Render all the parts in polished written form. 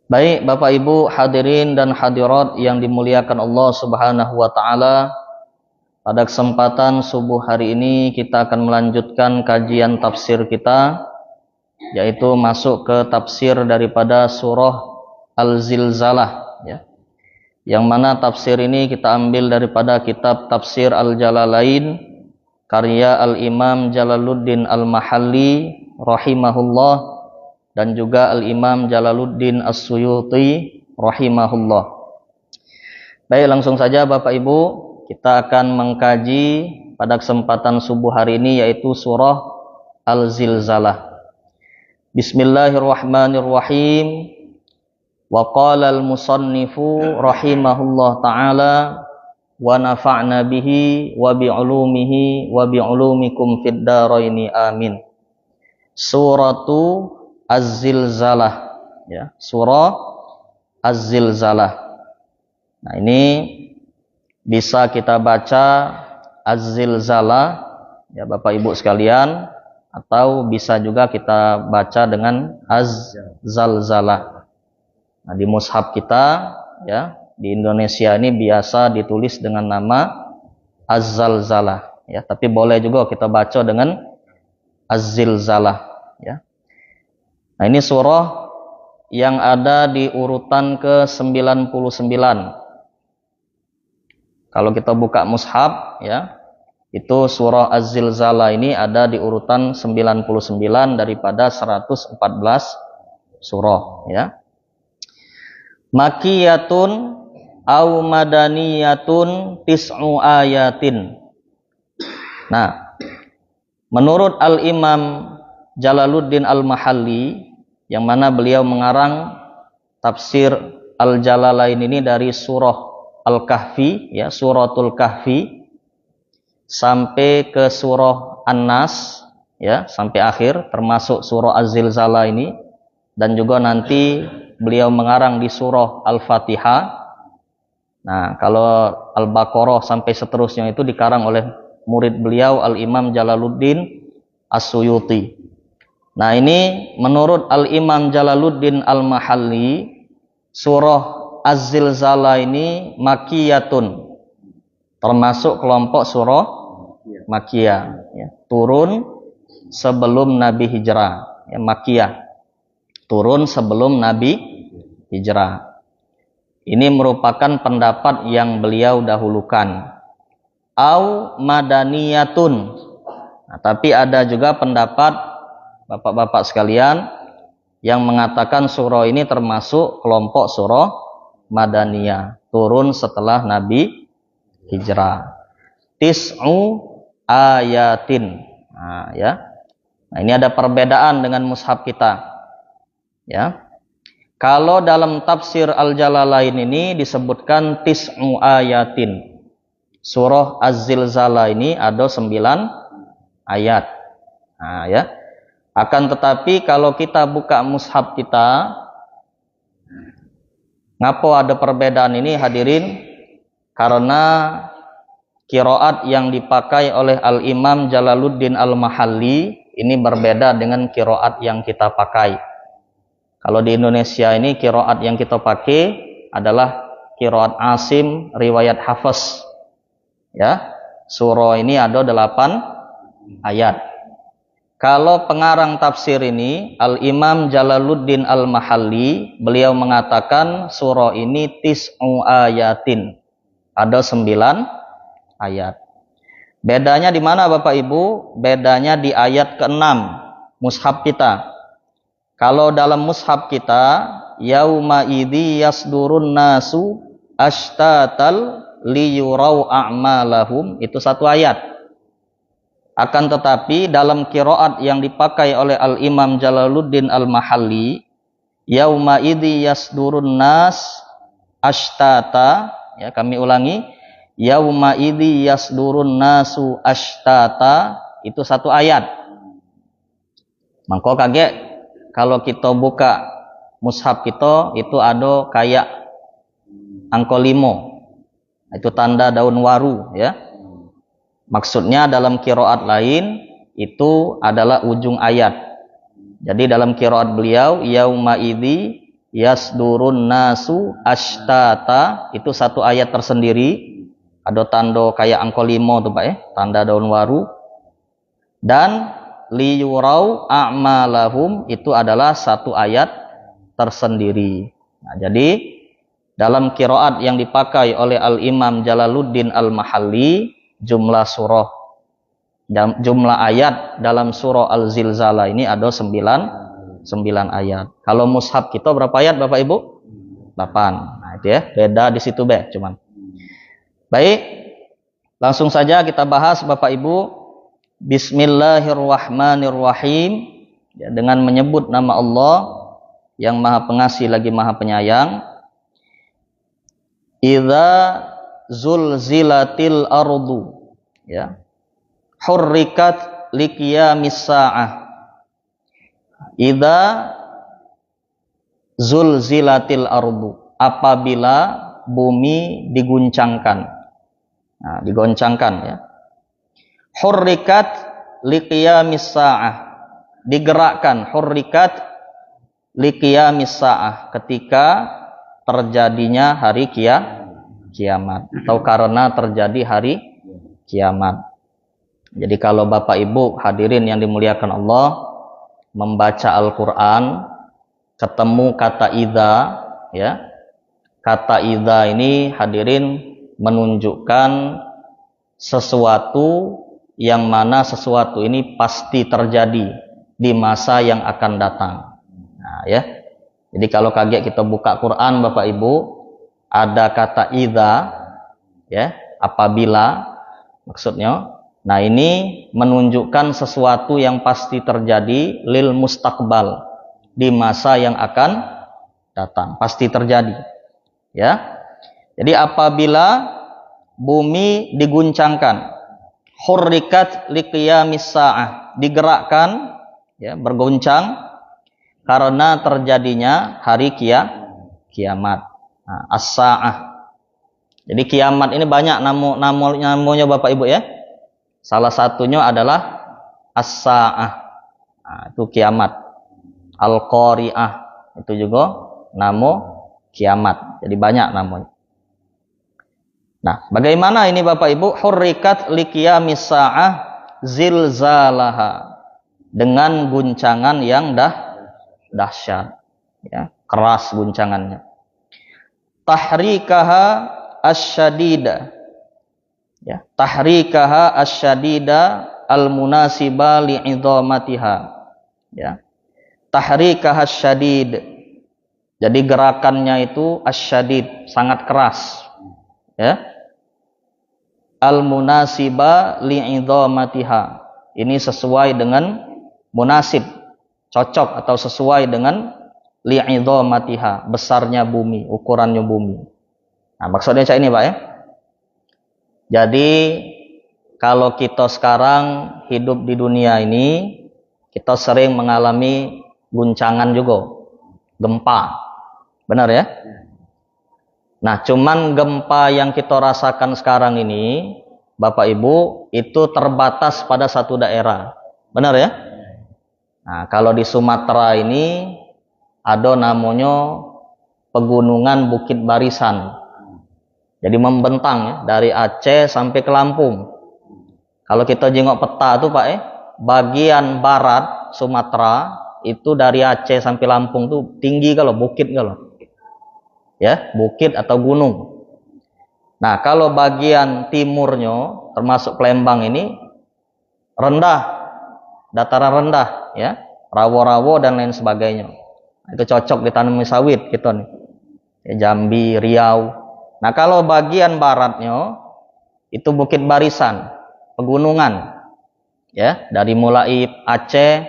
Baik Bapak Ibu hadirin dan hadirat yang dimuliakan Allah Subhanahu wa taala, pada kesempatan subuh hari ini kita akan melanjutkan kajian tafsir kita, yaitu masuk ke tafsir daripada surah Al-Zilzalah ya. Yang mana tafsir ini kita ambil daripada kitab Tafsir Al-Jalalain karya Al-Imam Jalaluddin Al-Mahalli rahimahullah dan juga Al-Imam Jalaluddin As-Suyuti rahimahullah. Baik, langsung saja Bapak Ibu, kita akan mengkaji pada kesempatan subuh hari ini yaitu surah Al-Zilzalah. Bismillahirrahmanirrahim. Wa qala al-musannifu rahimahullah ta'ala wa nafa'na bihi wa bi'ulumihi wa bi'ulumikum fid dharaini amin. Suratu Az-Zilzalah ya, surah Az-Zilzalah. Nah, ini bisa kita baca Az-Zilzalah ya Bapak Ibu sekalian, atau bisa juga kita baca dengan Az-Zalzalah. Nah, di mushaf kita ya di Indonesia ini biasa ditulis dengan nama Az-Zalzalah ya, tapi boleh juga kita baca dengan Az-Zilzalah ya. Nah, ini surah yang ada di urutan ke-99. Kalau kita buka mushaf ya, itu surah Az-Zilzalah ini ada di urutan 99 daripada 114 surah ya. Makiyatun au madaniyatun tis'u ayatin. Nah, menurut Al-Imam Jalaluddin Al-Mahalli, yang mana beliau mengarang tafsir Al-Jalalain ini dari surah Al-Kahfi ya, suratul Kahfi sampai ke surah An-Nas ya, sampai akhir termasuk surah Az-Zilzalah ini, dan juga nanti beliau mengarang di surah Al-Fatihah. Nah, kalau Al-Baqarah sampai seterusnya itu dikarang oleh murid beliau Al-Imam Jalaluddin As-Suyuti. Nah, ini menurut Al-Imam Jalaluddin Al-Mahalli, surah Az-Zilzalah ini makiyatun, termasuk kelompok surah makiyah ya, turun sebelum Nabi hijrah ya, makiyah, turun sebelum Nabi hijrah. Ini merupakan pendapat yang beliau dahulukan. Au madaniyatun. Nah, tapi ada juga pendapat Bapak-bapak sekalian yang mengatakan surah ini termasuk kelompok surah Madaniyah, turun setelah Nabi hijrah. Tis'u ayatin. Nah, ya. Nah, ini ada perbedaan dengan mushaf kita. Ya. Kalau dalam tafsir Al-Jalalain ini disebutkan tis'u ayatin. Surah Az-Zilzalah ini ada 9 ayat. Nah, ya. Akan tetapi kalau kita buka mushaf kita, ngapo ada perbedaan ini hadirin? Karena qiraat yang dipakai oleh Al-Imam Jalaluddin Al-Mahalli ini berbeda dengan qiraat yang kita pakai. Kalau di Indonesia ini qiraat yang kita pakai adalah qiraat Asim riwayat Hafs. Ya. Surah ini ada 8 ayat. Kalau pengarang tafsir ini Al-Imam Jalaluddin Al-Mahalli, beliau mengatakan surah ini tis'u ayatin, ada 9 ayat. Bedanya di mana Bapak Ibu? Bedanya di ayat ke-6 mushaf kita. Kalau dalam mushaf kita, yauma idzi yasdurun nasu ashtatal liyurau a'malahum, itu 1 ayat. Akan tetapi dalam qiraat yang dipakai oleh Al-Imam Jalaluddin Al-Mahalli, yauma idzi yasdurun nas ashtata, ya kami ulangi, yauma idzi yasdurun nasu ashtata, itu 1 ayat. Mangko kaget kalau kita buka mushaf kita itu ada kayak angka 5. Itu tanda daun waru ya. Maksudnya dalam qiraat lain itu adalah ujung ayat. Jadi dalam qiraat beliau yauma idzi yasdurun nasu ashtata, itu satu ayat tersendiri, ada tanda kayak angka 5 tuh Pak ya, tanda daun waru. Dan liyurau a'malahum, itu adalah satu ayat tersendiri. Nah, jadi dalam qiraat yang dipakai oleh Al-Imam Jalaluddin Al-Mahalli, jumlah surah, jumlah ayat dalam surah Al-Zilzalah ini ada 9 ayat. Kalau mushaf kita berapa ayat Bapak Ibu? 8. Nah, itu ya, beda di situ cuman. Baik, langsung saja kita bahas Bapak Ibu. Bismillahirrahmanirrahim, ya, dengan menyebut nama Allah yang Maha Pengasih lagi Maha Penyayang. Idza zulzilatil ardu, ya, hurrikat liqiyamis sa'ah. Idza zulzilatil ardu, apabila bumi diguncangkan. Nah, digoncangkan ya. Hurrikat liqiyamis sa'ah, digerakkan. Hurrikat liqiyamis sa'ah, ketika terjadinya hari kiamat, atau karena terjadi hari kiamat. Jadi kalau Bapak Ibu hadirin yang dimuliakan Allah membaca Al-Quran, ketemu kata idza, ya, kata idza ini hadirin menunjukkan sesuatu yang mana sesuatu ini pasti terjadi di masa yang akan datang. Nah, ya. Jadi kalau kaget kita buka Quran Bapak Ibu, ada kata idza, ya, apabila maksudnya. Nah, ini menunjukkan sesuatu yang pasti terjadi lil mustaqbal, di masa yang akan datang, pasti terjadi. Ya. Jadi apabila bumi diguncangkan, hurrikat liqiyamis sa'ah, digerakkan, ya, bergoncang karena terjadinya hari kiamat. Nah, as-sa'ah. Jadi kiamat ini banyak namanya Bapak Ibu ya. Salah satunya adalah as-sa'ah. Nah, itu kiamat. Al-qari'ah, itu juga nama kiamat. Jadi banyak namanya. Nah, bagaimana ini Bapak Ibu? Hurrikat liqiyamis sa'ah zilzalaha, dengan guncangan yang dahsyat, ya, keras guncangannya. Tahrikaha asyadida, ya, tahrikaha asyadida almunasiba li'idhamatiha, ya. Tahrikaha asyadid, jadi gerakannya itu asyadid, sangat keras, ya. Al-munasiba li'idhamatiha, ini sesuai dengan munasib, cocok atau sesuai dengan li'idhamatiha, besarnya bumi, ukurannya bumi. Nah, maksudnya ini Pak ya. Jadi kalau kita sekarang hidup di dunia ini, kita sering mengalami guncangan juga, gempa. Benar ya? Nah, cuman gempa yang kita rasakan sekarang ini, Bapak Ibu, itu terbatas pada satu daerah. Benar ya? Nah, kalau di Sumatera ini ada namanya pegunungan Bukit Barisan. Jadi membentang ya, dari Aceh sampai ke Lampung. Kalau kita jengok peta tuh Pak bagian barat Sumatera itu dari Aceh sampai Lampung tuh tinggi kalau bukit kalau. Ya, bukit atau gunung. Nah, kalau bagian timurnya termasuk Palembang ini rendah, dataran rendah, ya, rawa-rawa dan lain sebagainya. Itu cocok ditanami sawit gitu nih. Ya, Jambi, Riau. Nah, kalau bagian baratnya itu Bukit Barisan, pegunungan. Ya, dari mulai Aceh,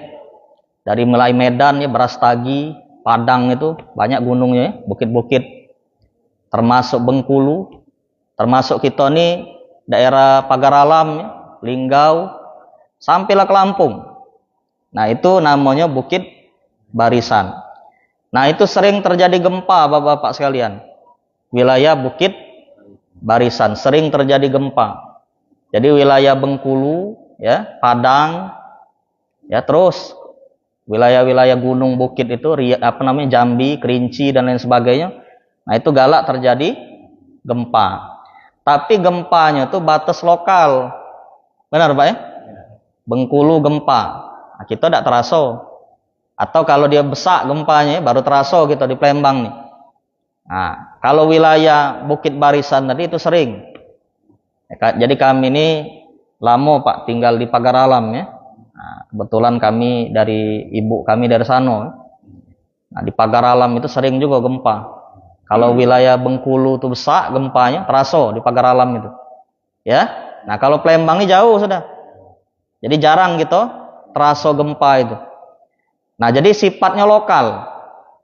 dari mulai Medan ya, Brastagi, Padang itu banyak gunungnya, ya, bukit-bukit. Termasuk Bengkulu, termasuk kita nih daerah Pagar Alam, ya, Linggau, sampailah ke Lampung. Nah, itu namanya Bukit Barisan. Nah, itu sering terjadi gempa Bapak-bapak sekalian. Wilayah Bukit Barisan sering terjadi gempa. Jadi wilayah Bengkulu, ya, Padang, ya, terus wilayah-wilayah gunung bukit itu Jambi, Kerinci dan lain sebagainya. Nah, itu galak terjadi gempa. Tapi gempanya itu batas lokal. Benar, Pak ya? Bengkulu gempa. Nah, kita tidak terasa. Atau kalau dia besar gempanya baru terasa kita di Palembang nih. Nah, kalau wilayah Bukit Barisan tadi itu sering. Jadi kami ini lama Pak tinggal di Pagar Alam ya. Nah, kebetulan kami dari ibu kami dari sana. Nah, di Pagar Alam itu sering juga gempa. Kalau wilayah Bengkulu itu besar gempanya terasa di Pagar Alam itu. Ya. Nah, kalau Palembang ini jauh sudah. Jadi jarang gitu terasa gempa itu. Nah, jadi sifatnya lokal.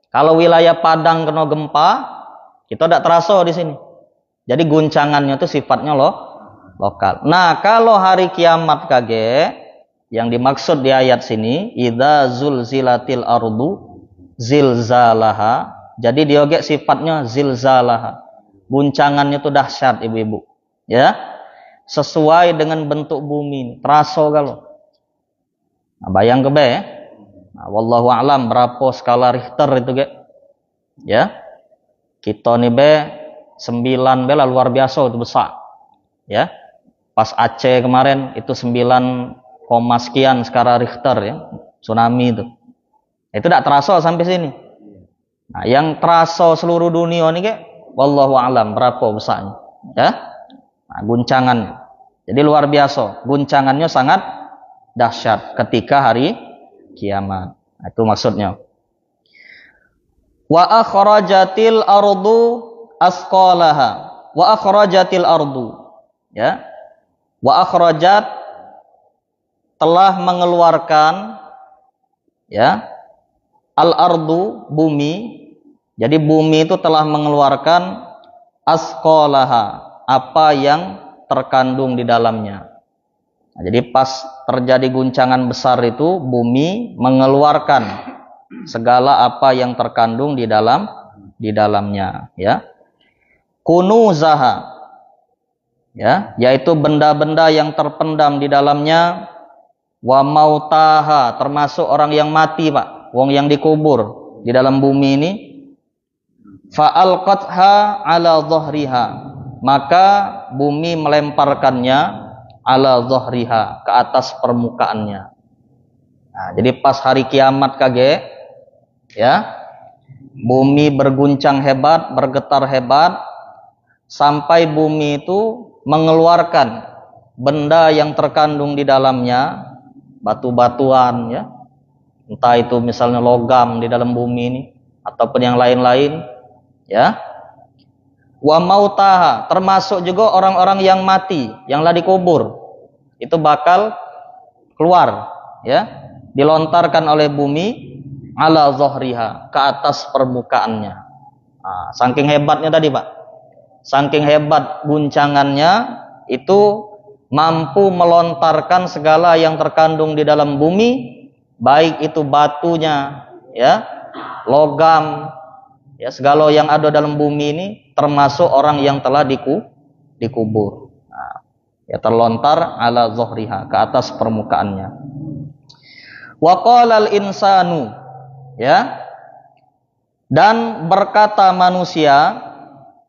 Kalau wilayah Padang kena gempa, kita tidak terasa di sini. Jadi guncangannya itu sifatnya lokal. Nah, kalau hari kiamat kage, yang dimaksud di ayat sini, idza zulzilatil ardu zilzalaha. Jadi dioge sifatnya zilzalaha. Guncangannya itu dahsyat, ibu-ibu. Ya. Sesuai dengan bentuk bumi. Terasa kalau. Nah, bayang kebe ya. Nah, wallahu a'lam berapa skala Richter itu ge. Ya. Kita nih be 9 bela luar biasa itu besar. Ya. Pas Aceh kemarin itu 9, sekian skala Richter ya. Tsunami itu. Itu tidak terasa sampai sini. Nah, yang terasa seluruh dunia nih ge wallahu a'lam berapa besarnya. Ya. Nah, guncangannya. Jadi luar biasa. Guncangannya sangat dahsyat ketika hari kiamat. Nah, itu maksudnya. Wa akhrajatil ardu asqalaha. Wa akhrajatil ardu. Ya. Wa akhrajat telah mengeluarkan ya al ardu bumi. Jadi bumi itu telah mengeluarkan asqalaha, apa yang terkandung di dalamnya. Nah, jadi pas terjadi guncangan besar itu bumi mengeluarkan segala apa yang terkandung di dalamnya ya. Kunuzaha ya, yaitu benda-benda yang terpendam di dalamnya, wa mautaha termasuk orang yang mati, Pak, wong yang dikubur di dalam bumi ini, fa alqatha ala dhahriha, maka bumi melemparkannya ala dhahriha, ke atas permukaannya. Nah, jadi pas hari kiamat kage ya, bumi berguncang hebat, bergetar hebat, sampai bumi itu mengeluarkan benda yang terkandung di dalamnya, batu-batuan ya, entah itu misalnya logam di dalam bumi ini ataupun yang lain-lain ya. Wa mautaha termasuk juga orang-orang yang mati, yang telah dikubur, itu bakal keluar ya, dilontarkan oleh bumi ala dhahriha, ke atas permukaannya. Nah, saking hebatnya tadi, Pak, saking hebat guncangannya itu mampu melontarkan segala yang terkandung di dalam bumi, baik itu batunya ya, logam ya, segala yang ada dalam bumi ini, termasuk orang yang telah dikubur. Nah, ya terlontar ala dhahriha, ke atas permukaannya. Wa qala al-insanu ya, dan berkata manusia,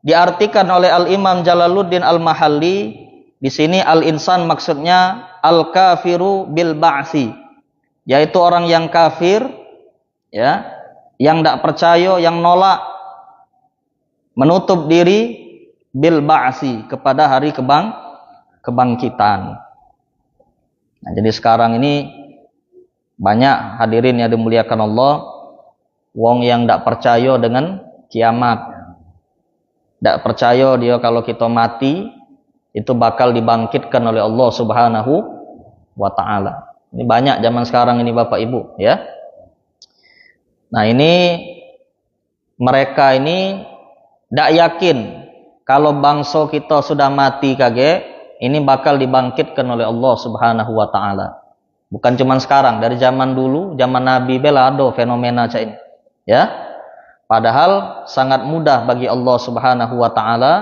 diartikan oleh Al-Imam Jalaluddin Al-Mahalli di sini al-insan maksudnya al-kafiru bil ba'si, yaitu orang yang kafir ya, yang tidak percaya, yang nolak, menutup diri bil ba'si, kepada hari kebangkitan. Nah, jadi sekarang ini banyak hadirin yang dimuliakan Allah, wong yang tidak percaya dengan kiamat, tidak percaya dia kalau kita mati itu bakal dibangkitkan oleh Allah Subhanahu wa ta'ala. Ini banyak zaman sekarang ini Bapak Ibu ya. Nah, ini mereka ini tidak yakin kalau bangsa kita sudah mati kage, ini bakal dibangkitkan oleh Allah Subhanahu wa ta'ala. Bukan cuma sekarang, dari zaman dulu, zaman Nabi bela ada fenomena cak ini ya. Padahal sangat mudah bagi Allah Subhanahu wa ta'ala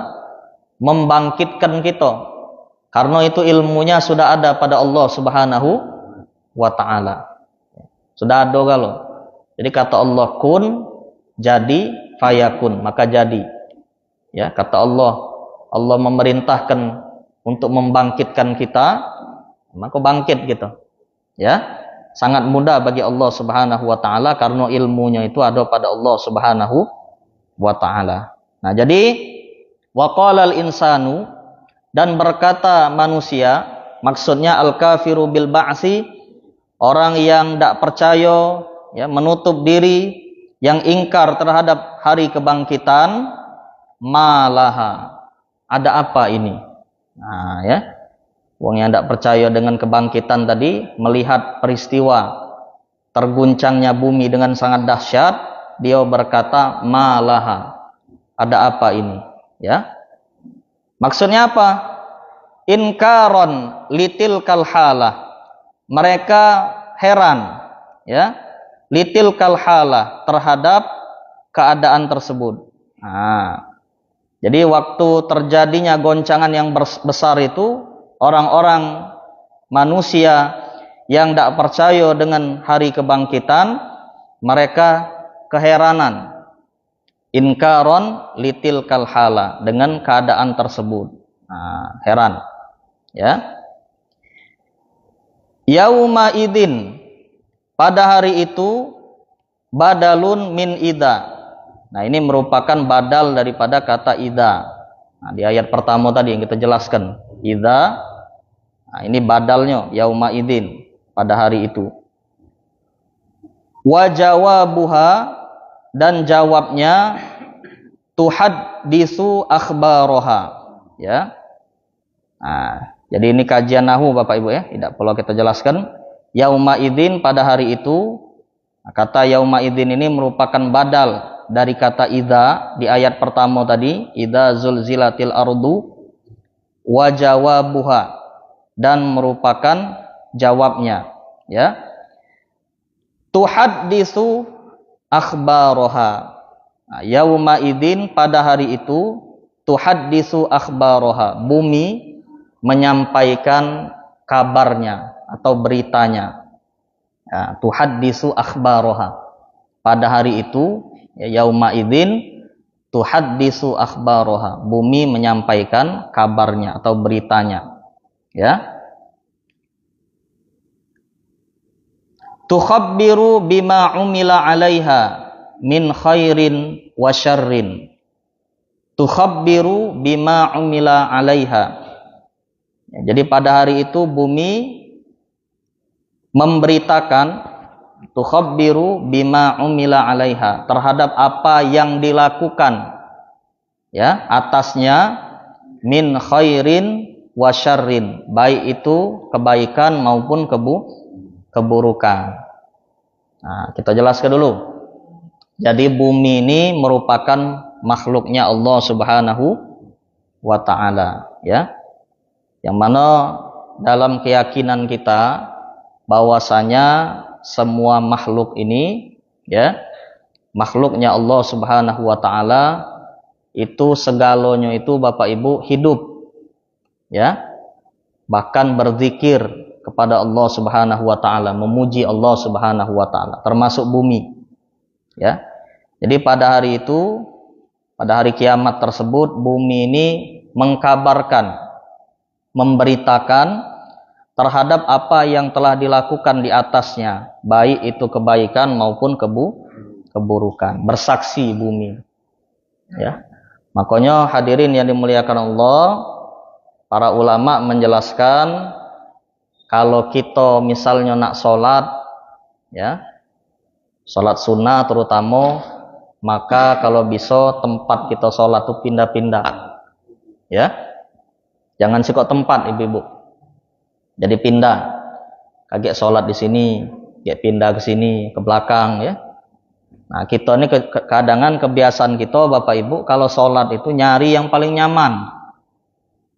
membangkitkan kita, karena itu ilmunya sudah ada pada Allah Subhanahu wa ta'ala. Sudah ada kalau. Jadi kata Allah kun, jadi, fayakun, maka jadi. Ya, kata Allah, Allah memerintahkan untuk membangkitkan kita, maka bangkit gitu. Ya, sangat mudah bagi Allah Subhanahu wa taala karena ilmunya itu ada pada Allah Subhanahu wa taala. Nah, jadi waqalal insanu, dan berkata manusia, maksudnya al-kafiru bil ba'si, orang yang tidak percaya, ya, menutup diri, yang ingkar terhadap hari kebangkitan, malaha, ada apa ini? Nah, ya, wong yang tidak percaya dengan kebangkitan tadi, melihat peristiwa terguncangnya bumi dengan sangat dahsyat, dia berkata malaha, ada apa ini? Ya, maksudnya apa? Inkaron litil kalhalah, mereka heran, ya, litil kalhalah, terhadap keadaan tersebut. Nah, jadi waktu terjadinya goncangan yang besar itu, orang-orang manusia yang tidak percaya dengan hari kebangkitan, mereka keheranan, inkaron litil kalhala, dengan keadaan tersebut. Nah, heran, ya. Yauma idin, pada hari itu, badalun min ida. Nah, ini merupakan badal daripada kata ida. Nah, di ayat pertama tadi yang kita jelaskan, ida. Nah, ini badalnya, yauma idin, pada hari itu. Wa jawabuha, dan jawabnya, tuhaddisu akhbaroha. Ya. Nah, jadi ini kajian nahu Bapak Ibu, ya, tidak perlu kita jelaskan. Yauma idin, pada hari itu. Nah, kata yauma idin ini merupakan badal dari kata idza di ayat pertama tadi, idza zulzilatil ardu, wa jawabuha, dan merupakan jawabnya, ya. Tuhaddisu akhbaroha. Nah, yauma idin, pada hari itu, tuhaddisu akhbaroha, bumi menyampaikan kabarnya atau beritanya. Ya, tuhaddisu akhbaroha, pada hari itu, ya, yauma idzin tuhaddisu akhbaroha, bumi menyampaikan kabarnya atau beritanya. Ya. Tukhabbiru bima umila 'alaiha min khairin wa syarrin. Tukhabbiru bima umila 'alaiha. Ya, jadi pada hari itu bumi memberitakan, tukhabbiru bima umila 'alaiha, terhadap apa yang dilakukan, ya, atasnya, min khairin wa syarrin, baik itu kebaikan maupun keburukan. Nah, kita jelaskan dulu. Jadi bumi ini merupakan makhluknya Allah Subhanahu wa taala, ya. Yang mana dalam keyakinan kita bahwasanya semua makhluk ini, ya, makhluknya Allah Subhanahu wa taala, itu segalanya itu Bapak Ibu hidup, ya. Bahkan berzikir kepada Allah Subhanahu wa taala, memuji Allah Subhanahu wa taala, termasuk bumi. Ya. Jadi pada hari itu, pada hari kiamat tersebut, bumi ini mengkabarkan, memberitakan terhadap apa yang telah dilakukan di atasnya, baik itu kebaikan maupun keburukan. Bersaksi bumi. Ya. Makanya hadirin yang dimuliakan Allah, para ulama menjelaskan, kalau kita misalnya nak sholat, ya, sholat sunnah terutama, maka kalau bisa tempat kita sholat itu pindah-pindah, ya, jangan sikok tempat ibu-ibu, jadi pindah, kaget sholat di sini, kaget pindah ke sini, ke belakang, ya. Nah, kita ini kadangan kebiasaan kita Bapak Ibu, kalau sholat itu nyari yang paling nyaman,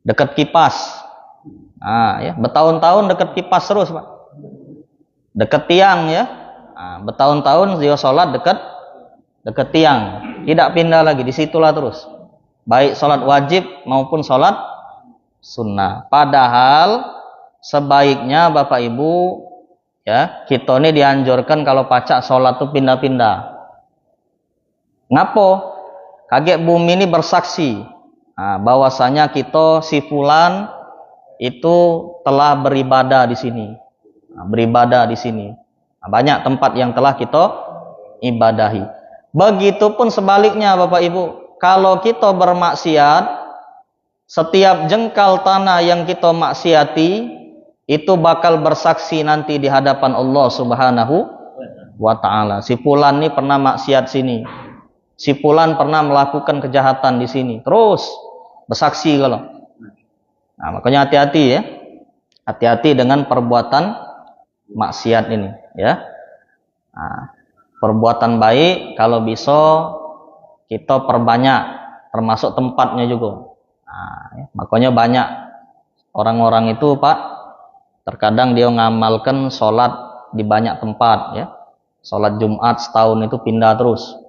dekat kipas. Nah, ya, bertahun-tahun dekat kipas terus, Pak. Dekat tiang, ya. Nah, bertahun-tahun dia sholat dekat tiang, tidak pindah lagi, disitulah terus. Baik sholat wajib maupun sholat sunnah. Padahal sebaiknya Bapak Ibu Ya, kita ini dianjurkan kalau pacak sholat tuh pindah-pindah. Ngapo? Kaget bumi ini bersaksi bahwasanya kita si fulan itu telah beribadah di sini. Beribadah di sini. Banyak tempat yang telah kita ibadahi. Begitupun sebaliknya Bapak Ibu, kalau kita bermaksiat, setiap jengkal tanah yang kita maksiati itu bakal bersaksi nanti di hadapan Allah Subhanahu wa taala. Si fulan ini pernah maksiat sini. Si fulan pernah melakukan kejahatan di sini. Terus bersaksi kalau. Nah, makanya hati-hati ya. Hati-hati dengan perbuatan maksiat ini, ya. Nah, perbuatan baik kalau bisa kita perbanyak, termasuk tempatnya juga. Nah, ya. Makanya banyak orang-orang itu Pak, terkadang dia ngamalkan sholat di banyak tempat, ya. Sholat Jumat setahun itu pindah terus.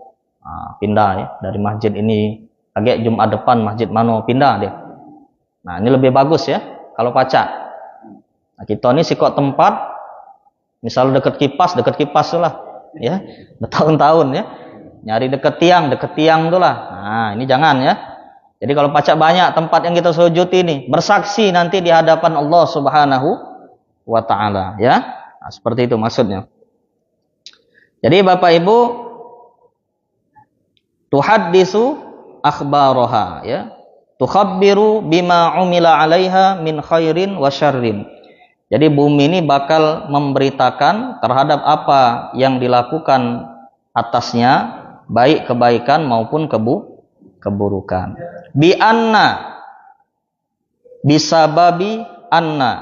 Pindah ya, dari masjid ini agak Jumat depan masjid mana pindah dia. Nah, ini lebih bagus ya kalau pacak. Nah, kita ini sikok tempat misal dekat kipas lah ya, bertahun-tahun ya. Nyari dekat tiang itulah. Nah, ini jangan ya. Jadi kalau pacak banyak tempat yang kita sujud ini bersaksi nanti di hadapan Allah Subhanahu wa taala ya. Nah, seperti itu maksudnya. Jadi Bapak Ibu, tuhaddisu akhbaraha ya, tukhabbiru bima umila 'alaiha min khairin wa syarrin. Jadi bumi ini bakal memberitakan terhadap apa yang dilakukan atasnya, baik kebaikan maupun keburukan. Bi anna, bisababi anna,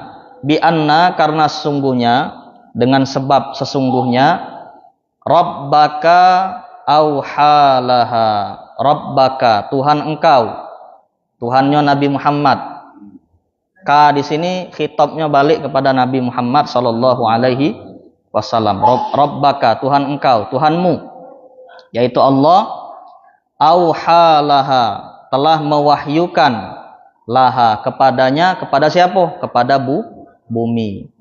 bi anna karena sesungguhnya, dengan sebab sesungguhnya, rabbaka auhalaha, rabbaka Tuhan engkau, Tuhannya Nabi Muhammad. Ka di sini khitabnya balik kepada Nabi Muhammad sallallahu alaihi wasallam. Rabbaka Tuhan engkau, Tuhanmu, yaitu Allah, auhalaha telah mewahyukan, laha kepadanya, kepada siapa? Kepada bumi.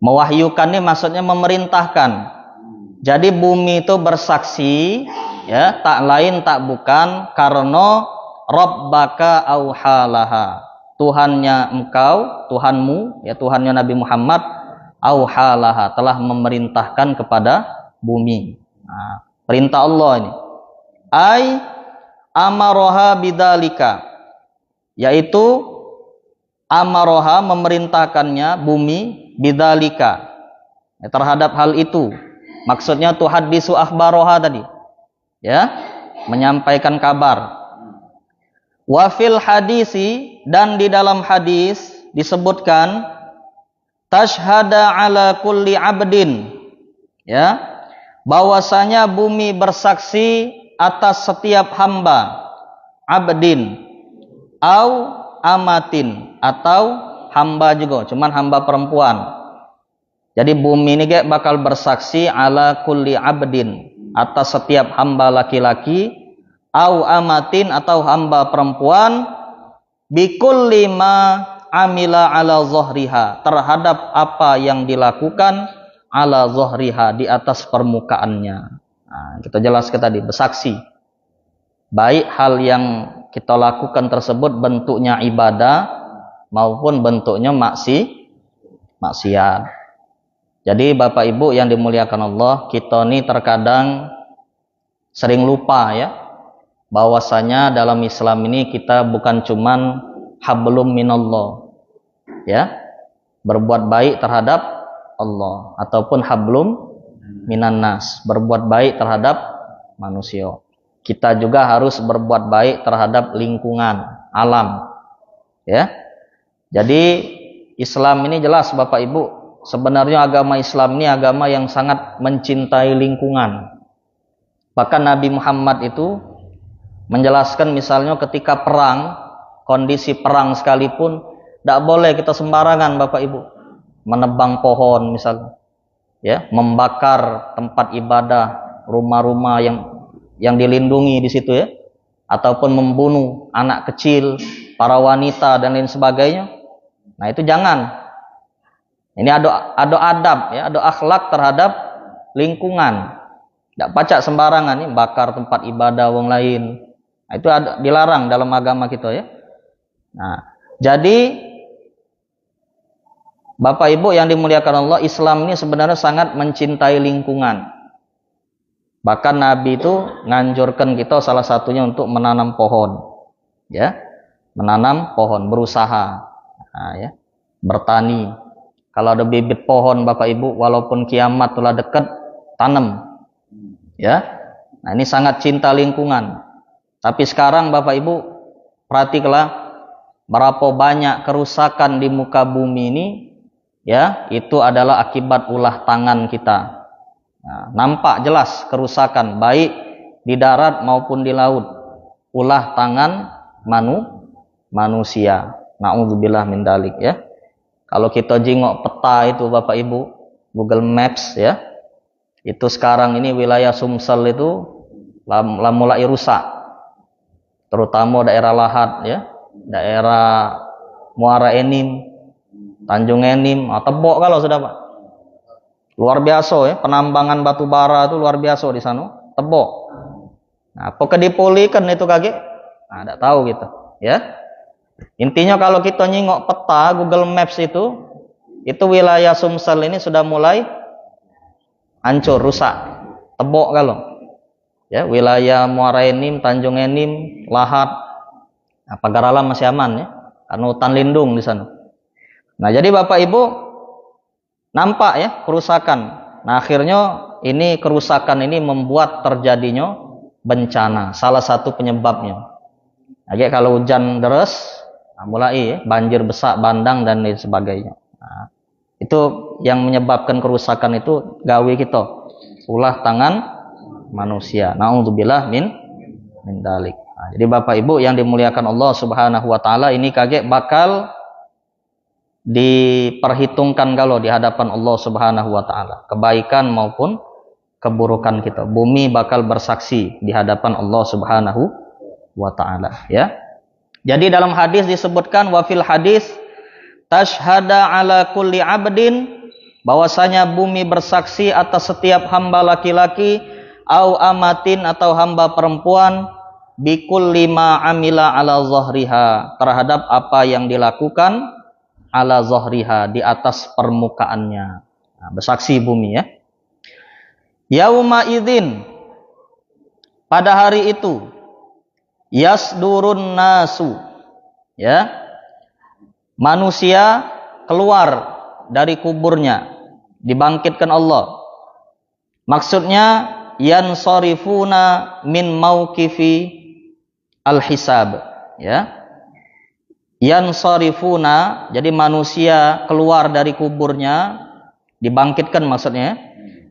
Mewahyukan ini maksudnya memerintahkan. Jadi bumi itu bersaksi ya, tak lain tak bukan karena Rabbaka auhalaha, Tuhannya engkau, Tuhanmu ya, Tuhannya Nabi Muhammad, auhalaha telah memerintahkan kepada bumi. Nah, perintah Allah ini. Ai amaroha bidzalika, yaitu amaroha memerintahkannya bumi, bidzalika ya, terhadap hal itu. Maksudnya tuhaddisu akhbaroha tadi ya, menyampaikan kabar. Wa fil hadisi, dan di dalam hadis disebutkan, tashhada ala kulli abdin ya, bahwasanya bumi bersaksi atas setiap hamba, abdin au amatin, atau hamba juga, cuman hamba perempuan. Jadi bumi ini bakal bersaksi ala kulli abdin, atas setiap hamba laki-laki, au amatin, atau hamba perempuan, bikulli ma amila ala zahriha, terhadap apa yang dilakukan ala zahriha, di atas permukaannya. Nah, kita jelaskan tadi, bersaksi. Baik hal yang kita lakukan tersebut bentuknya ibadah maupun bentuknya maksiat. Jadi Bapak Ibu yang dimuliakan Allah, kita ini terkadang sering lupa ya, bahwasanya dalam Islam ini kita bukan cuman hablum minallah ya, berbuat baik terhadap Allah, ataupun hablum minannas, berbuat baik terhadap manusia. Kita juga harus berbuat baik terhadap lingkungan, alam ya. Jadi Islam ini jelas Bapak Ibu, sebenarnya agama Islam ini agama yang sangat mencintai lingkungan. Bahkan Nabi Muhammad itu menjelaskan misalnya ketika perang, kondisi perang sekalipun, tidak boleh kita sembarangan Bapak Ibu menebang pohon misalnya, ya, membakar tempat ibadah, rumah-rumah yang dilindungi di situ ya, ataupun membunuh anak kecil, para wanita dan lain sebagainya. Nah itu jangan. Ini ada adab ya, ada akhlak terhadap lingkungan. Tidak pacak sembarangan ya, bakar tempat ibadah wong lain. Nah, itu dilarang dalam agama kita ya. Nah, jadi Bapak Ibu yang dimuliakan Allah, Islam ini sebenarnya sangat mencintai lingkungan. Bahkan Nabi itu nganjurkan kita salah satunya untuk menanam pohon. Ya. Menanam pohon, berusaha. Nah, ya. Bertani. Kalau ada bibit pohon Bapak Ibu, walaupun kiamat telah dekat, tanam. Ya. Nah, ini sangat cinta lingkungan. Tapi sekarang Bapak Ibu, perhatikanlah berapa banyak kerusakan di muka bumi ini. Ya, itu adalah akibat ulah tangan kita. Nah, nampak jelas kerusakan baik di darat maupun di laut. Ulah tangan manusia. Na'udzubillah min dalik ya. Kalau kita jengok peta itu Bapak Ibu, Google Maps ya. Itu sekarang ini wilayah Sumsel itu mulai rusak. Terutama daerah Lahat ya, daerah Muara Enim, Tanjung Enim, Tebok kalau sudah Pak. Luar biasa ya, penambangan batu bara itu luar biasa di sana, Tebok. Nah, apakah dipulihkan itu kaget? Nah, tidak tahu gitu, ya. Intinya kalau kita nyingok peta Google Maps itu wilayah Sumsel ini sudah mulai hancur, rusak. Tebok kalau. Ya, wilayah Muara Enim, Tanjung Enim, Lahat, Pagar Alam masih aman ya, karena hutan lindung di sana. Nah, jadi Bapak Ibu nampak ya kerusakan. Nah, akhirnya ini kerusakan ini membuat terjadinya bencana. Salah satu penyebabnya. Jadi kalau hujan deras, mulai ya, banjir besar, bandang dan lain sebagainya. Nah, itu yang menyebabkan kerusakan itu gawe kita. Ulah tangan manusia. Na'udzubillah min dalik. Nah, jadi Bapak Ibu yang dimuliakan Allah Subhanahu wa taala, ini kaget bakal diperhitungkan kalau di hadapan Allah Subhanahu wa taala, kebaikan maupun keburukan kita. Bumi bakal bersaksi di hadapan Allah Subhanahu wa taala ya. Jadi dalam hadis disebutkan wa fil hadis tashhada ala kulli abdin, bahwasanya bumi bersaksi atas setiap hamba laki-laki au amatin atau hamba perempuan bikulli ma amila ala zahriha, terhadap apa yang dilakukan ala zahriha, di atas permukaannya. Nah, bersaksi bumi ya. Yauma idzin, pada hari itu, yasdurun nasu, ya, manusia keluar dari kuburnya, dibangkitkan Allah. Maksudnya yansarifuna min mauqifi al-hisab, ya. Yansarifuna, jadi manusia keluar dari kuburnya, dibangkitkan maksudnya.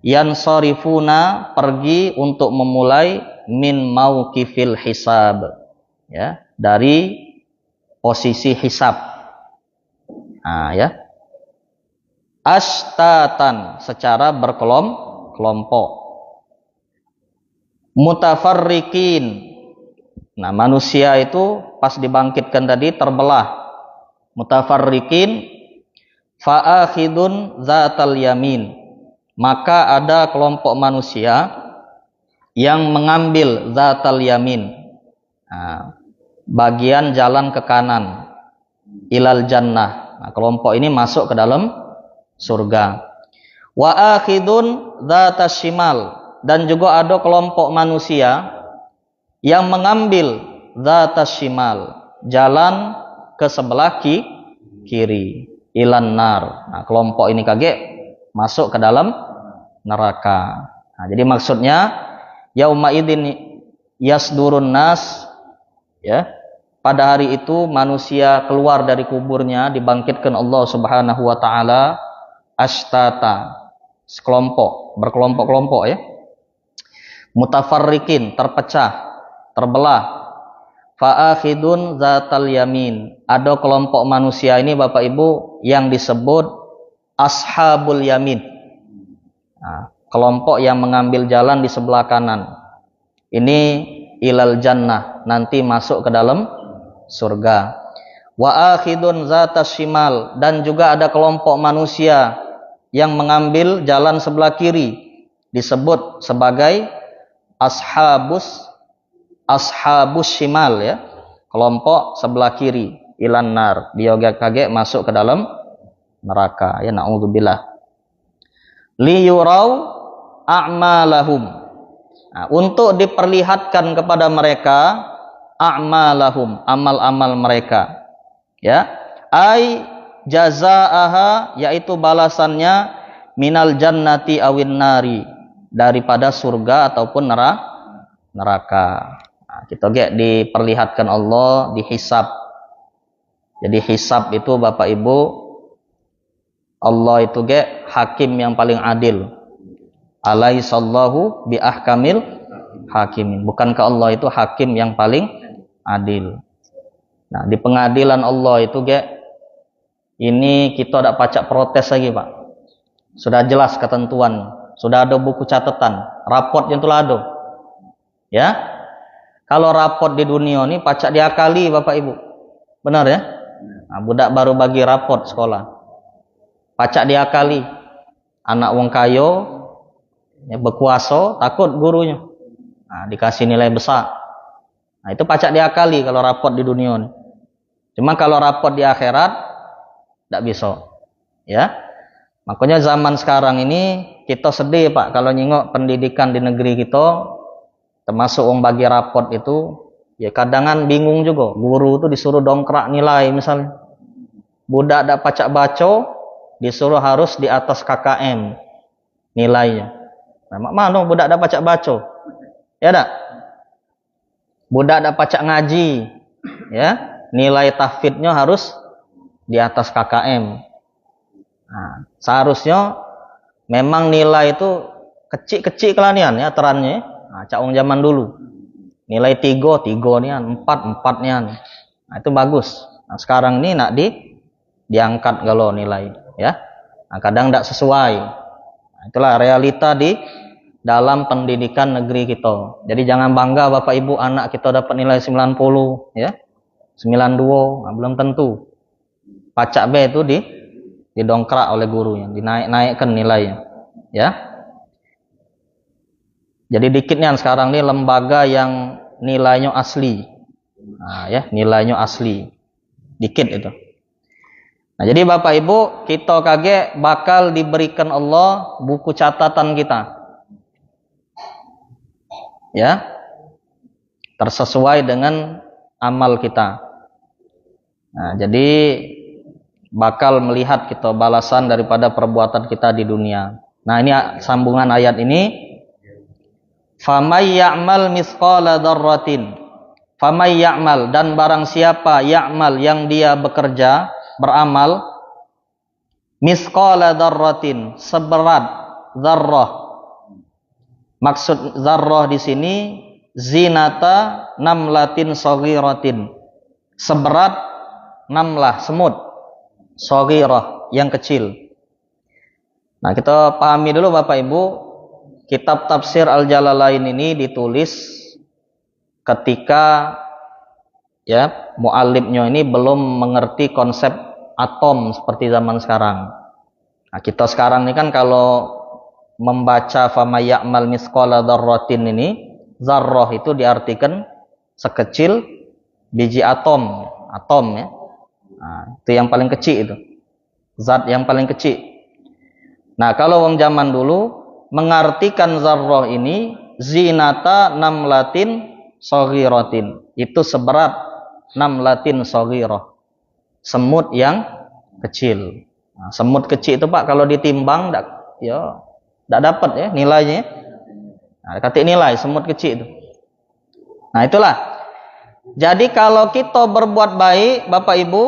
Yansarifuna, pergi untuk memulai min mauqifil hisab, ya, dari posisi hisab. Nah, ya. Ashtatan, secara berkelompok. Mutafarriqin. Nah, manusia itu pas dibangkitkan tadi terbelah. Mutafarriqin fa'akhidun zatal yamin. Maka ada kelompok manusia yang mengambil zatal yamin. Nah, bagian jalan ke kanan. Ilal jannah. Nah, kelompok ini masuk ke dalam surga. Wa akhidun zatas shimal. Dan juga ada kelompok manusia yang mengambil zatas shimal, jalan ke sebelah kiri, ilan nar. Nah, kelompok ini kaget masuk ke dalam neraka. Nah, jadi maksudnya yauma idzin yasdurun nas, ya, pada hari itu manusia keluar dari kuburnya, dibangkitkan Allah Subhanahu wa taala ashtata, sekelompok, berkelompok-kelompok ya. Mutafarriqin, terpecah, terbelah. Fa'akhidun zatal yamin, ada kelompok manusia ini Bapak Ibu yang disebut ashabul yamin. Nah, kelompok yang mengambil jalan di sebelah kanan. Ini ilal jannah, nanti masuk ke dalam surga. Wa akhidun zatas shimal, dan juga ada kelompok manusia yang mengambil jalan sebelah kiri, disebut sebagai ashabus shimal ya, kelompok sebelah kiri, ilan nar, dia kage masuk ke dalam neraka ya, naudzubillah. Li yurau a'malahum, nah, untuk diperlihatkan kepada mereka a'malahum, amal-amal mereka ya, ai jazaaha, yaitu balasannya, minal jannati awin nari, daripada surga ataupun neraka. Nah, kita diperlihatkan Allah, dihisab. Jadi hisab itu Bapak Ibu, Allah itu hakim yang paling adil. Alaihissallahu bi ahkamil hakimin. Bukankah Allah itu hakim yang paling adil? Nah, di pengadilan Allah itu ini kita tidak pacak protes lagi, Pak. Sudah jelas ketentuan, sudah ada buku catatan, raportnya itu ada. Ya. Kalau raport di dunia ini pacak diakali, Bapak Ibu. Benar ya? Nah, budak baru bagi raport sekolah. Pacak diakali. Anak wong kayo ya, berkuasa, takut gurunya. Nah, dikasih nilai besar. Nah, itu pacak diakali kalau raport di dunia ini. Cuma kalau raport di akhirat tidak bisa. Ya. Makanya zaman sekarang ini kita sedih, Pak, kalau nyingok pendidikan di negeri kita, termasuk wong bagi raport itu, ya kadangan bingung juga. Guru itu disuruh dongkrak nilai misalnya. Budak tidak pacak baca, disuruh harus di atas KKM nilainya. Nah, mana budak tidak pacak baca? Ya tak? Budak tidak pacak ngaji, ya. Nilai tahfidnya harus di atas KKM. Nah, seharusnya memang nilai itu kecil-kecil kelanian ya terannya. Nah, cak wong zaman dulu. Nilai 3 nian, 4 nian. Nah, itu bagus. Nah, sekarang ini nak diangkat kalau nilai ya. Nah, kadang tidak sesuai. Nah, itulah realita di dalam pendidikan negeri kita. Jadi jangan bangga Bapak Ibu anak kita dapat nilai 90 ya. 92, nah, belum tentu. Pacak B itu didongkrak oleh gurunya, dinaikkan nilainya. Ya. Jadi dikitnya sekarang ini lembaga yang nilainya asli. Nah, ya, nilainya asli. Dikit itu. Nah, jadi Bapak Ibu, kita bakal diberikan Allah buku catatan kita. Ya. Tersesuai dengan amal kita. Nah, jadi bakal melihat kita balasan daripada perbuatan kita di dunia. Nah, ini sambungan ayat ini. Famay ya'mal misqala dzarratin. Famay ya'mal, dan barang siapa ya'mal yang dia bekerja, beramal, misqala dzarratin, seberat dzarrah. Maksud dzarrah di sini zinata namlatin shaghiratin. Seberat namlah, semut shaghirah, yang kecil. Nah, kita pahami dulu Bapak Ibu, kitab tafsir Al-Jalalain ini ditulis ketika ya mu'allimnya ini belum mengerti konsep atom seperti zaman sekarang. Nah, kita sekarang ini kan kalau membaca fama ya'mal misqala dzarratin ini, zarrah itu diartikan sekecil biji atom ya. Nah, itu yang paling kecil itu. Zat yang paling kecil. Nah, kalau wong zaman dulu mengartikan zarrah ini zinata namlatin shaghiratin. Itu seberat namlatin shaghirah. Semut yang kecil. Nah, semut kecil itu Pak kalau ditimbang enggak dapat ya nilainya. Nah, kata nilai semut kecil itu. Nah, itulah. Jadi kalau kita berbuat baik Bapak Ibu,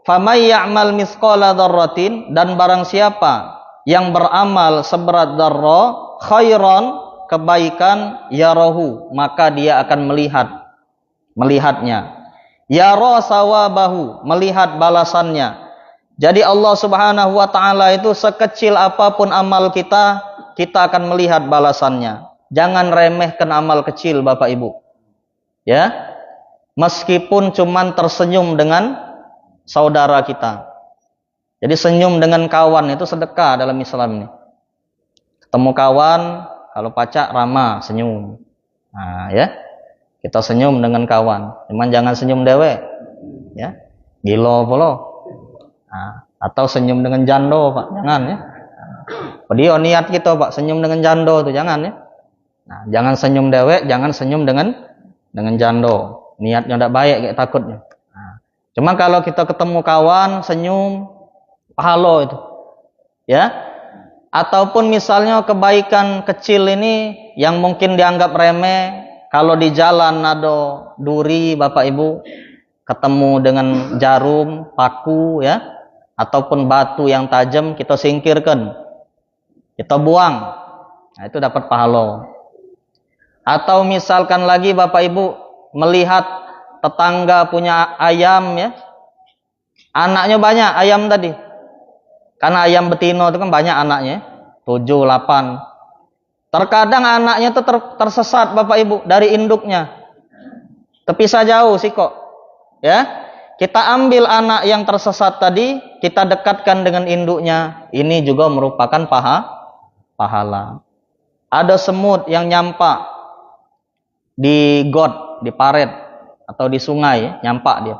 famay ya'mal misqala dzarratin, dan barang siapa yang beramal seberat dzarrah, khairan, kebaikan, yarahu, maka dia akan melihatnya. Yara sawabahu, melihat balasannya. Jadi Allah Subhanahu wa taala itu sekecil apapun amal kita, kita akan melihat balasannya. Jangan remehkan amal kecil Bapak Ibu. Ya. Meskipun cuman tersenyum dengan saudara kita. Jadi senyum dengan kawan itu sedekah dalam Islam ini. Ketemu kawan, kalau pacak ramah, senyum. Nah, ya. Kita senyum dengan kawan. Cuman jangan senyum dewek. Ya. Gilo polo. Nah, atau senyum dengan jando, Pak. Jangan ya. Dia niat kita, Pak, senyum dengan jando itu jangan ya. Nah, jangan senyum dewek, jangan senyum dengan jando. Niatnya tidak baik kayak takutnya. Nah, cuma kalau kita ketemu kawan, senyum, pahala itu. Ya. Ataupun misalnya kebaikan kecil ini yang mungkin dianggap remeh, kalau di jalan ada duri, Bapak Ibu, ketemu dengan jarum, paku ya, ataupun batu yang tajam, kita singkirkan. Kita buang. Nah, itu dapat pahala. Atau misalkan lagi Bapak Ibu melihat tetangga punya ayam ya. Anaknya banyak ayam tadi. Karena ayam betina itu kan banyak anaknya. 7, 8. Terkadang anaknya itu tersesat Bapak Ibu dari induknya. Terpisah jauh sih kok. Ya. Kita ambil anak yang tersesat tadi, kita dekatkan dengan induknya. Ini juga merupakan pahala. Ada semut yang nyampak di got, di paret atau di sungai, nyampak dia.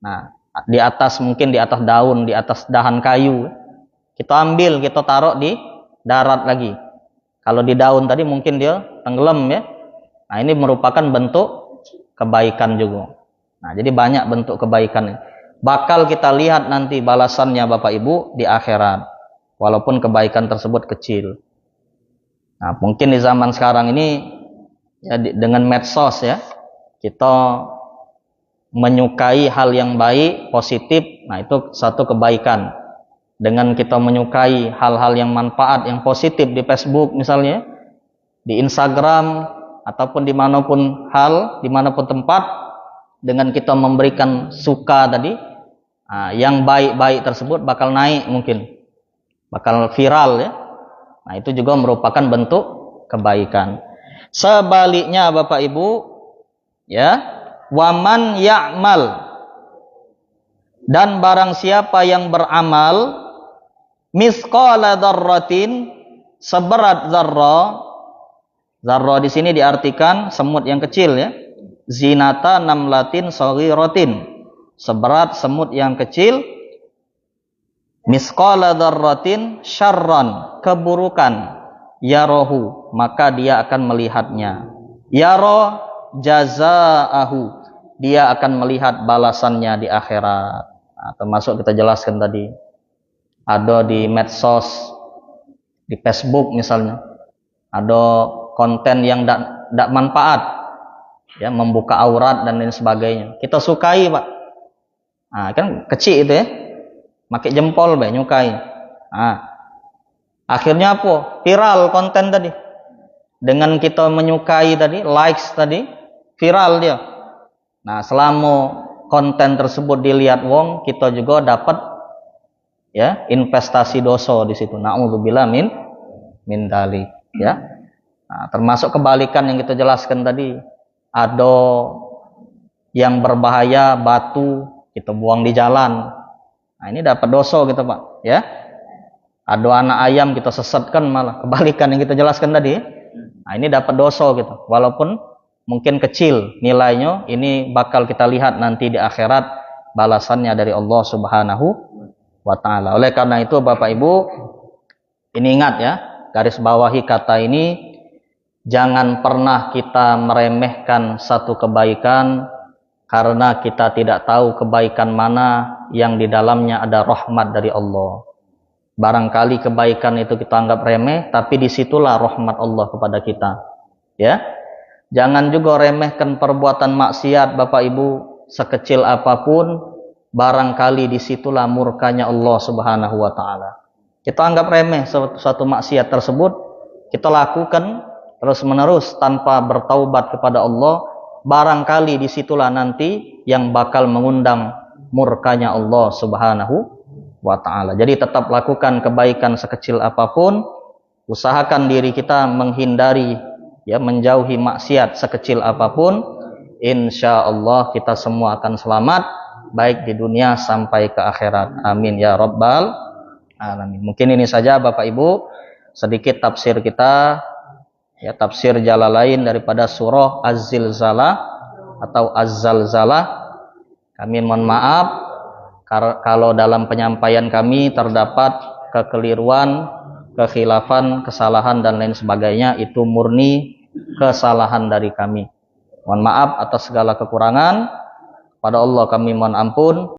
Nah, di atas mungkin di atas daun, di atas dahan kayu. Kita ambil, kita taruh di darat lagi. Kalau di daun tadi mungkin dia tenggelam ya. Nah, ini merupakan bentuk kebaikan juga. Nah, jadi banyak bentuk kebaikan. Bakal kita lihat nanti balasannya Bapak Ibu di akhirat. Walaupun kebaikan tersebut kecil. Nah, mungkin di zaman sekarang ini ya, dengan medsos ya, kita menyukai hal yang baik, positif. Nah, itu satu kebaikan. Dengan kita menyukai hal-hal yang manfaat, yang positif di Facebook misalnya, di Instagram, ataupun dimanapun hal, dimanapun tempat, dengan kita memberikan suka tadi, nah, yang baik-baik tersebut bakal naik mungkin. Bakal viral ya. Nah, itu juga merupakan bentuk kebaikan. Sebaliknya Bapak Ibu, ya, waman ya'mal, dan barang siapa yang beramal misqala dzarratin, seberat zarrah. Zarrah di sini diartikan semut yang kecil ya. Zinata namlatin saghiratin, seberat semut yang kecil. Misqala dzarratin syarran, keburukan, yarahu, maka dia akan melihatnya. Yara jazaahu, dia akan melihat balasannya di akhirat. Nah, termasuk kita jelaskan tadi, ada di medsos, di Facebook misalnya, ada konten yang tidak manfaat ya, membuka aurat dan lain sebagainya. Kita sukai, Pak. Nah, kan kecil itu ya. Pakai jempol be nyukai. Nah, akhirnya apa? Viral konten tadi. Dengan kita menyukai tadi, likes tadi, viral dia. Nah, selama konten tersebut dilihat wong, kita juga dapat ya investasi dosa di situ. Na'udzubillah min dzalik ya. Nah, termasuk kebalikan yang kita jelaskan tadi. Ada yang berbahaya, batu kita buang di jalan. Nah, ini dapat dosa gitu Pak ya. Ada anak ayam kita sesatkan, malah kebalikan yang kita jelaskan tadi. Nah, ini dapat dosa gitu. Walaupun mungkin kecil nilainya, ini bakal kita lihat nanti di akhirat balasannya dari Allah Subhanahu wa taala. Oleh karena itu Bapak Ibu, ini ingat ya, garis bawahi kata ini, jangan pernah kita meremehkan satu kebaikan karena kita tidak tahu kebaikan mana yang di dalamnya ada rahmat dari Allah. Barangkali kebaikan itu kita anggap remeh, tapi disitulah rahmat Allah kepada kita. Ya, jangan juga remehkan perbuatan maksiat Bapak Ibu, sekecil apapun, barangkali disitulah murkanya Allah Subhanahu wa taala. Kita anggap remeh suatu maksiat tersebut, kita lakukan terus menerus tanpa bertaubat kepada Allah, barangkali disitulah nanti yang bakal mengundang murkanya Allah Subhanahu wa ta'ala. Jadi tetap lakukan kebaikan sekecil apapun, usahakan diri kita menghindari ya, menjauhi maksiat sekecil apapun. Insya Allah kita semua akan selamat baik di dunia sampai ke akhirat. Amin ya rabbal alamin. Mungkin ini saja Bapak Ibu sedikit tafsir kita, ya, tafsir Jalalain daripada surah Az-Zilzalah atau Az-Zalzalah. Kami mohon maaf kalau dalam penyampaian kami terdapat kekeliruan, kekhilafan, kesalahan dan lain sebagainya. Itu murni kesalahan dari kami. Mohon maaf atas segala kekurangan. Pada Allah kami mohon ampun.